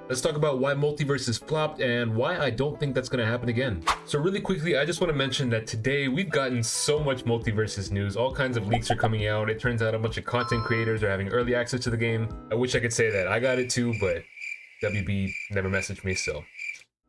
Let's talk about why MultiVersus flopped and why I don't think that's going to happen again. So really quickly, I just want to mention that today we've gotten so much MultiVersus news. All kinds of leaks are coming out. It turns out a bunch of content creators are having early access to the game. I wish I could say that I got it too, but WB never messaged me, so.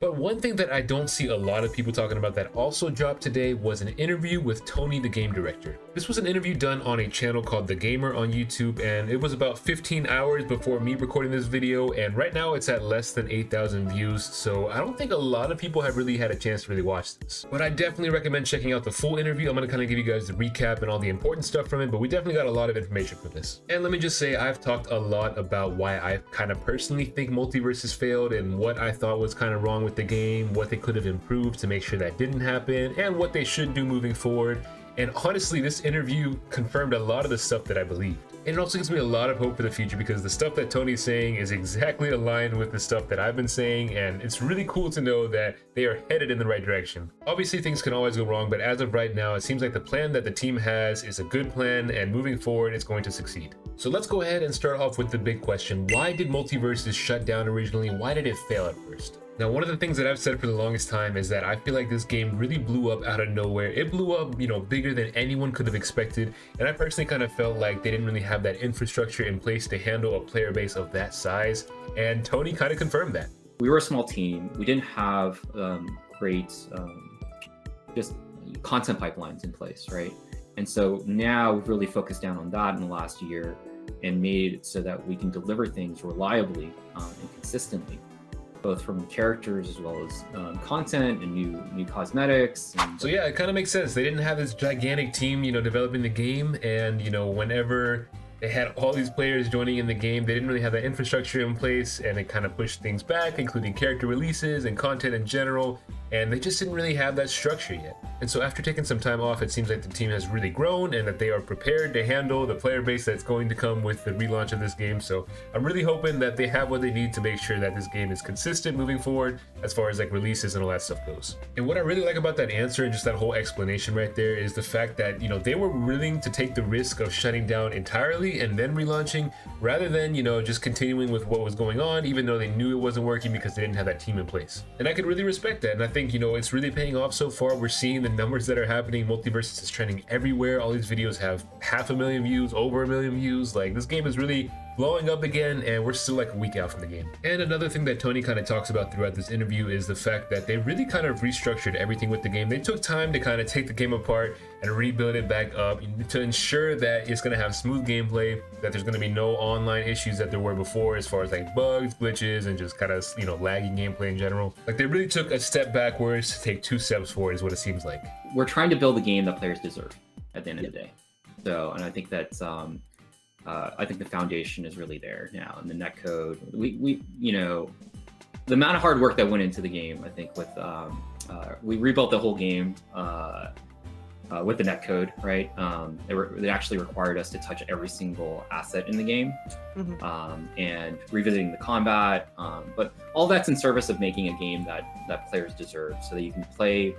But one thing that I don't see a lot of people talking about that also dropped today was an interview with Tony, the game director. This was an interview done on a channel called The Gamer on YouTube, and it was about 15 hours before me recording this video, and right now it's at less than 8,000 views, so I don't think a lot of people have really had a chance to really watch this. But I definitely recommend checking out the full interview. I'm gonna kind of give you guys the recap and all the important stuff from it, but we definitely got a lot of information from this. And let me just say, I've talked a lot about why I kind of personally think MultiVersus failed and what I thought was kind of wrong with the game, what they could have improved to make sure that didn't happen, and what they should do moving forward. And honestly, this interview confirmed a lot of the stuff that I believed. And it also gives me a lot of hope for the future because the stuff that Tony's saying is exactly aligned with the stuff that I've been saying, and it's really cool to know that they are headed in the right direction. Obviously, things can always go wrong, but as of right now, it seems like the plan that the team has is a good plan, and moving forward, it's going to succeed. So let's go ahead and start off with the big question. Why did MultiVersus shut down originally? Why did it fail at first? Now, one of the things that I've said for the longest time is that I feel like this game really blew up out of nowhere. It blew up, bigger than anyone could have expected. And I personally kind of felt like they didn't really have that infrastructure in place to handle a player base of that size. And Tony kind of confirmed that. We were a small team. We didn't have great just content pipelines in place, right? And so now we've really focused down on that in the last year and made it so that we can deliver things reliably and consistently, both from characters as well as content and new cosmetics. So yeah, it kind of makes sense. They didn't have this gigantic team, developing the game, and whenever they had all these players joining in the game, they didn't really have that infrastructure in place, and it kind of pushed things back, including character releases and content in general, and they just didn't really have that structure yet. And so after taking some time off, it seems like the team has really grown and that they are prepared to handle the player base that's going to come with the relaunch of this game. So I'm really hoping that they have what they need to make sure that this game is consistent moving forward as far as like releases and all that stuff goes. And what I really like about that answer and just that whole explanation right there is the fact that, they were willing to take the risk of shutting down entirely and then relaunching rather than, just continuing with what was going on, even though they knew it wasn't working because they didn't have that team in place. And I could really respect that. And I think, it's really paying off so far. We're seeing the numbers that are happening. MultiVersus is trending everywhere. All these videos have 500,000 views, over 1 million views. Like, this game is really blowing up again, and we're still like a week out from the game. And another thing that Tony kind of talks about throughout this interview is the fact that they really kind of restructured everything with the game. They took time to kind of take the game apart and rebuild it back up to ensure that it's going to have smooth gameplay, that there's going to be no online issues that there were before as far as like bugs, glitches, and just kind of lagging gameplay in general. Like, they really took a step backwards to take 2 steps forward is what it seems like. We're trying to build a game that players deserve at the end of the day. So, and I think that's I think the foundation is really there now, and the netcode. We the amount of hard work that went into the game. I think with we rebuilt the whole game with the netcode, right? It actually required us to touch every single asset in the game, and revisiting the combat. But all that's in service of making a game that players deserve, so that you can play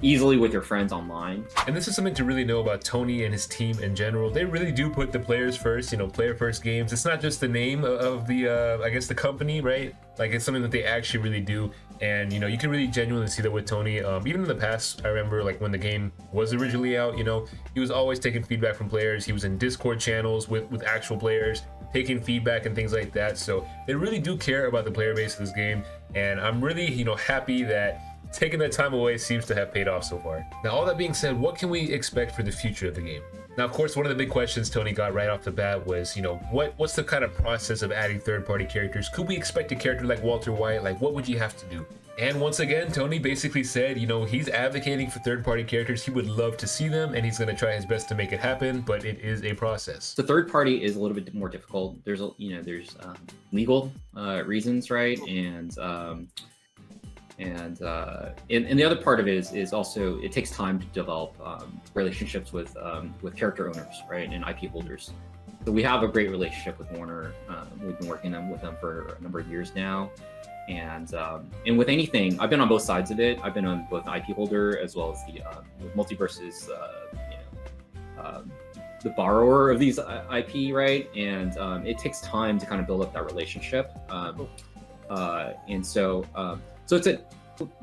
easily with your friends online. And this is something to really know about Tony and his team in general. They really do put the players first, player first games. It's not just the name of the, I guess, the company, right? Like, it's something that they actually really do. And, you can really genuinely see that with Tony. Even in the past, I remember like when the game was originally out, he was always taking feedback from players. He was in Discord channels with actual players, taking feedback and things like that. So they really do care about the player base of this game. And I'm really, happy that taking that time away seems to have paid off so far. Now, all that being said, what can we expect for the future of the game? Now, of course, one of the big questions Tony got right off the bat was, what's the kind of process of adding third-party characters? Could we expect a character like Walter White? Like, what would you have to do? And once again, Tony basically said, he's advocating for third-party characters. He would love to see them, and he's going to try his best to make it happen, but it is a process. The third party is a little bit more difficult. There's, legal reasons, right? And the other part of it is also, it takes time to develop relationships with character owners, right, and IP holders. So we have a great relationship with Warner. We've been working with them for a number of years now, and with anything, I've been on both sides of it. I've been on both the IP holder as well as the MultiVersus, the borrower of these IP, right? And it takes time to kind of build up that relationship. And so so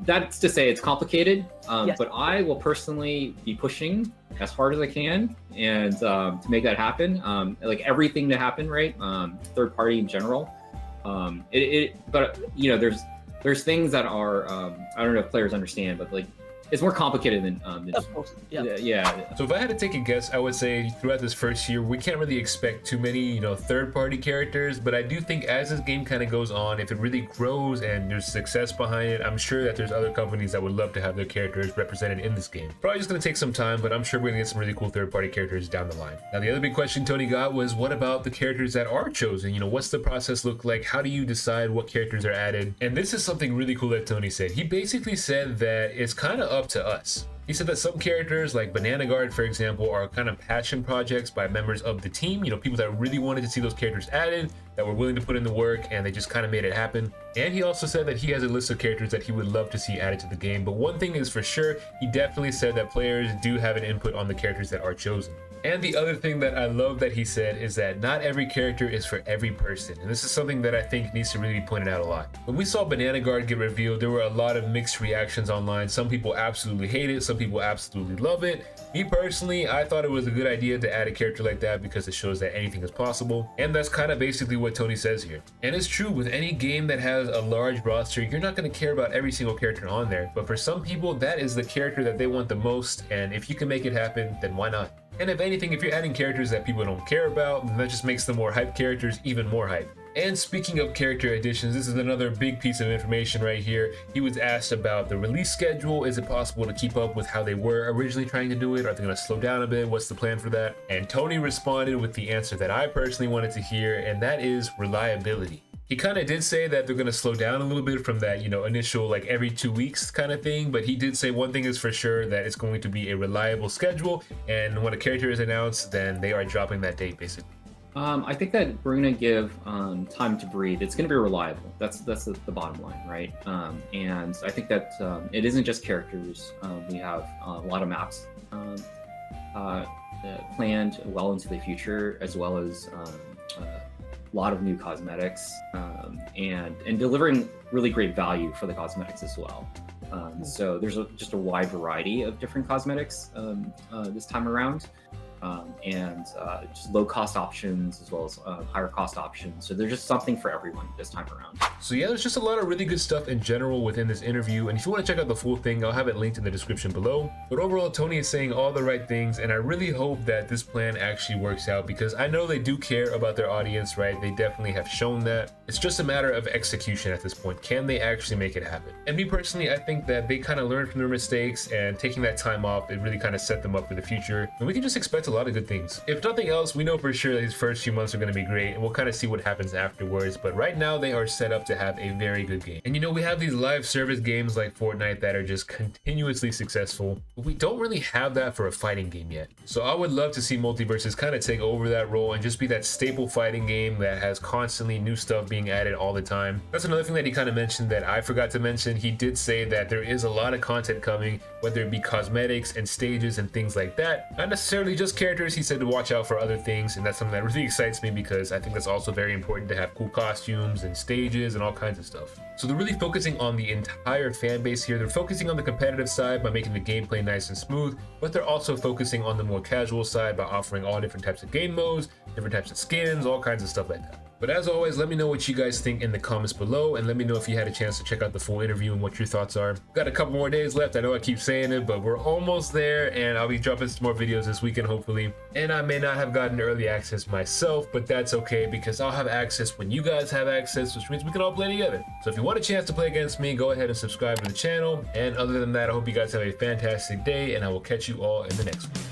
that's to say it's complicated, Yes. but I will personally be pushing as hard as I can and to make that happen. Like everything to happen, right? Third party in general. But you know, there's things that are I don't know if players understand, but like it's more complicated than Of course. Yeah. yeah. So if I had to take a guess, I would say throughout this first year, we can't really expect too many, you know, third-party characters, but I do think as this game kind of goes on, if it really grows and there's success behind it, I'm sure that there's other companies that would love to have their characters represented in this game. Probably just gonna take some time, but I'm sure we're gonna get some really cool third-party characters down the line. Now, the other big question Tony got was, what about the characters that are chosen? You know, what's the process look like? How do you decide what characters are added? And this is something really cool that Tony said. He basically said that it's kind of up to us. He said that some characters like Banana Guard, for example, are kind of passion projects by members of the team, you know, people that really wanted to see those characters added, that were willing to put in the work, and they just kind of made it happen. And he also said that he has a list of characters that he would love to see added to the game, but one thing is for sure, he definitely said that players do have an input on the characters that are chosen. And the other thing that I love that he said is that not every character is for every person. And this is something that I think needs to really be pointed out a lot. When we saw Banana Guard get revealed, there were a lot of mixed reactions online. Some people absolutely hate it, some people absolutely love it. Me personally, I thought it was a good idea to add a character like that because it shows that anything is possible. And that's kind of basically what Tony says here. And it's true, with any game that has a large roster, you're not going to care about every single character on there. But for some people, that is the character that they want the most. And if you can make it happen, then why not? And if anything, if you're adding characters that people don't care about, then that just makes the more hype characters even more hype. And speaking of character additions, this is another big piece of information right here. He was asked about the release schedule. Is it possible to keep up with how they were originally trying to do it? Are they going to slow down a bit? What's the plan for that? And Tony responded with the answer that I personally wanted to hear, and that is reliability. He kind of did say that they're going to slow down a little bit from that, you know, initial like every 2 weeks kind of thing. But he did say one thing is for sure, that it's going to be a reliable schedule. And when a character is announced, then they are dropping that date basically. I think that we're going to give time to breathe. It's going to be reliable. That's the bottom line, right? And I think that it isn't just characters. We have a lot of maps planned well into the future, as well as a lot of new cosmetics, and delivering really great value for the cosmetics as well. So there's just a wide variety of different cosmetics this time around, and just low cost options as well as higher cost options. So there's just something for everyone this time around. So yeah, there's just a lot of really good stuff in general within this interview, and if you want to check out the full thing, I'll have it linked in the description below. But overall, Tony is saying all the right things, and I really hope that this plan actually works out, because I know they do care about their audience, right? They definitely have shown that. It's just a matter of execution at this point. Can they actually make it happen? And me personally, I think that they kind of learned from their mistakes, and taking that time off, it really kind of set them up for the future, and we can just expect a lot of good things. If nothing else, we know for sure that these first few months are going to be great, and we'll kind of see what happens afterwards. But right now, they are set up to have a very good game. And you know, we have these live service games like Fortnite that are just continuously successful, but we don't really have that for a fighting game yet. So I would love to see MultiVersus kind of take over that role and just be that staple fighting game that has constantly new stuff being added all the time. That's another thing that he kind of mentioned that I forgot to mention. He did say that there is a lot of content coming, whether it be cosmetics and stages and things like that. Not necessarily just characters. He said to watch out for other things, and that's something that really excites me, because I think that's also very important to have cool costumes and stages and all kinds of stuff. So they're really focusing on the entire fan base here. They're focusing on the competitive side by making the gameplay nice and smooth, but they're also focusing on the more casual side by offering all different types of game modes, different types of skins, all kinds of stuff like that. But as always, let me know what you guys think in the comments below, and let me know if you had a chance to check out the full interview and what your thoughts are. Got a couple more days left. I know I keep saying it, but we're almost there, and I'll be dropping some more videos this weekend, hopefully. And I may not have gotten early access myself, but that's okay, because I'll have access when you guys have access, which means we can all play together. So if you want a chance to play against me, go ahead and subscribe to the channel. And other than that, I hope you guys have a fantastic day, and I will catch you all in the next one.